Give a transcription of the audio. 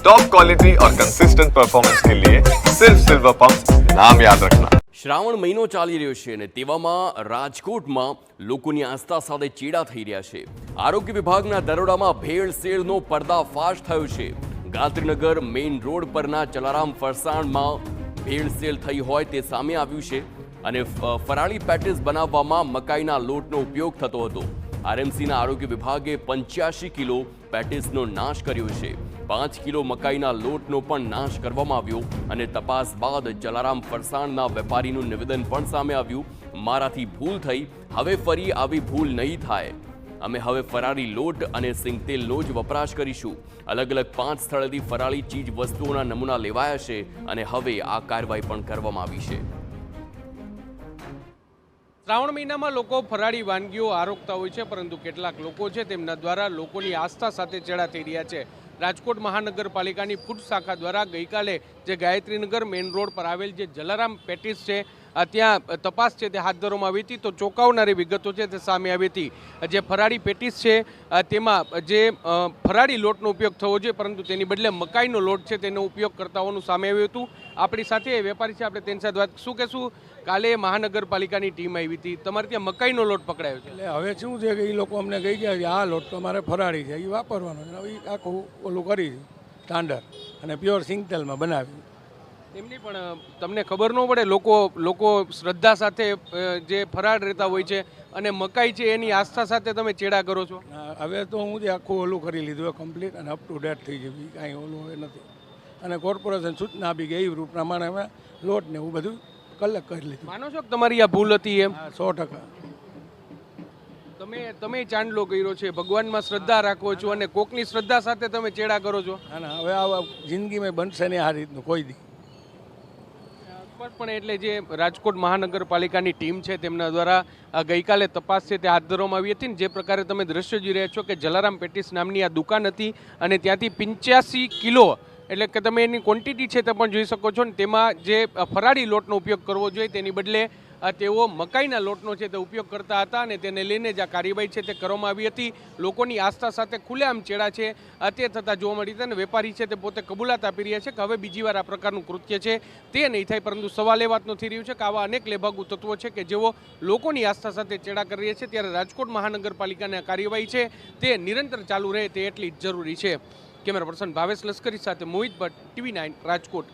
Top quality और consistent performance के लिए सिर्फ सिल्वर पंप नाम याद रखना। શ્રાવણ મહિનો ચાલી રહ્યો છે અને તેવામાં રાજકોટમાં લોકોની આસ્થા સાથે ચેડા થઈ રહ્યા છે। આરોગ્ય વિભાગના દરોડામાં ભેળસેળનો પર્દાફાશ થયો છે। ગાંધીનગર મેઇન રોડ પરના જલારામ ફરસાણમાં ભેળસેળ થઈ હોય તે સામે આવ્યું છે અને ફરાળી પેટીસ બનાવવામાં મકાઈના લોટનો ઉપયોગ થતો હતો। આરએમસીના આરોગ્ય વિભાગે 85 કિલો પેટીસનો નાશ કર્યો છે। 5 કિલો મકાઈના લોટનો પણ નાશ કરવામાં આવ્યો અને તપાસ બાદ જલારામ ફરસાણના વેપારીનું નિવેદન પણ સામે આવ્યું। મારાથી ભૂલ થઈ, હવે ફરી આવી ભૂલ નહીં થાય। અમે હવે ફરાળી લોટ અને સિંગતેલનો જ વપરાશ કરીશું। અલગ અલગ 5 સ્થળેથી ફરાળી ચીજ વસ્તુઓના નમૂના લેવાયા છે અને હવે આ કાર્યવાહી પણ કરવામાં આવી છે। શ્રાવણ મહિનામાં લોકો ફરાળી વાનગીઓ આરોગતા હોય છે, પરંતુ કેટલાક લોકો છે તેમના દ્વારા લોકોની આસ્થા સાથે ચેડા થઈ રહ્યા છે। રાજકોટ મહાનગરપાલિકાની ફૂડ શાખા દ્વારા ગઈકાલે જે ગાયત્રીનગર મેઇન રોડ પર આવેલ જે જલારામ પેટીસ છે ત્યાં તપાસ છે તે હાથ ધરવામાં આવી હતી। તો ચોંકાવનારી વિગતો છે તે સામે આવી હતી। જે ફરાળી પેટીસ છે તેમાં જે ફરાળી લોટનો ઉપયોગ થવો જોઈએ, પરંતુ તેની બદલે મકાઈનો લોટ છે તેનો ઉપયોગ કરતા હોવાનું સામે આવ્યું હતું। આપણી સાથે વેપારી છે, આપણે તેની સાથે વાત શું કહેશું। કાલે મહાનગરપાલિકાની ટીમ આવી હતી, તમારે ત્યાં મકાઈનો લોટ પકડાયો છે, એટલે હવે શું છે કે એ લોકો અમને કહી ગયા કે આ લોટ તો અમારે ફરાળી છે, એ વાપરવાનો છે। હવે આખું ઓલું કરી સ્ટાન્ડર્ડ અને પ્યોર સિંગતેલમાં બનાવી। એમની પણ તમને ખબર ન પડે, લોકો શ્રદ્ધા સાથે જે ફરાળ રહેતા હોય છે અને મકાઈ છે એની આસ્થા સાથે તમે ચેડા કરો છો। હવે તો હું જે આખું ઓલું કરી લીધું કમ્પ્લીટ અને અપ ટુ ડેટ થઈ ગયું, કાંઈ ઓલું હવે નથી। અને કોર્પોરેશન સૂચના આપી ગઈ એ પ્રમાણે અમે લોટ ને એવું બધું કલેક્ટ કરી લીધું। માનો છો કે તમારી આ ભૂલ હતી એમ? 100%। તમે ચાંદલો કર્યો છે, ભગવાનમાં શ્રદ્ધા રાખો છો અને કોકની શ્રદ્ધા સાથે તમે ચેડા કરો છો। અને હવે આ જિંદગીમાં બનશે નહીં આ રીતનું કોઈ દી પણ। એટલે જે રાજકોટ મહાનગરપાલિકાની ટીમ છે તેમના દ્વારા ગઈકાલે તપાસ છે તે હાથ ધરવામાં આવી હતી ને જે પ્રકારે તમે દ્રશ્ય જોઈ રહ્યા છો કે જલારામ પેટીસ નામની આ દુકાન હતી અને ત્યાંથી 85 કિલો એટલે કે તમે એની ક્વોન્ટિટી છે તે પણ જોઈ શકો છો ને તેમાં જે ફરાળી લોટનો ઉપયોગ કરવો જોઈએ તેની બદલે તેઓ મકાઈના લોટનો છે તે ઉપયોગ કરતા હતા અને તેને લઈને જ આ કાર્યવાહી છે તે કરવામાં આવી હતી। લોકોની આસ્થા સાથે ખુલ્લેઆમ ચેડા છે તે થતાં જોવા મળી હતા અને વેપારી છે તે પોતે કબૂલાત આપી રહ્યા છે કે હવે બીજી વાર આ પ્રકારનું કૃત્ય છે તે નહીં થાય, પરંતુ સવાલ એ વાતનો થઈ રહ્યું છે કે આવા અનેક લેભાગુ તત્વો છે કે જેઓ લોકોની આસ્થા સાથે ચેડા કરી રહ્યા છે, ત્યારે રાજકોટ મહાનગરપાલિકાની આ કાર્યવાહી છે તે નિરંતર ચાલુ રહે તે એટલી જ જરૂરી છે। કેમેરા પર્સન ભાવેશ લશ્કરી સાથે મોહિત ભટ્ટ, TV9 રાજકોટ।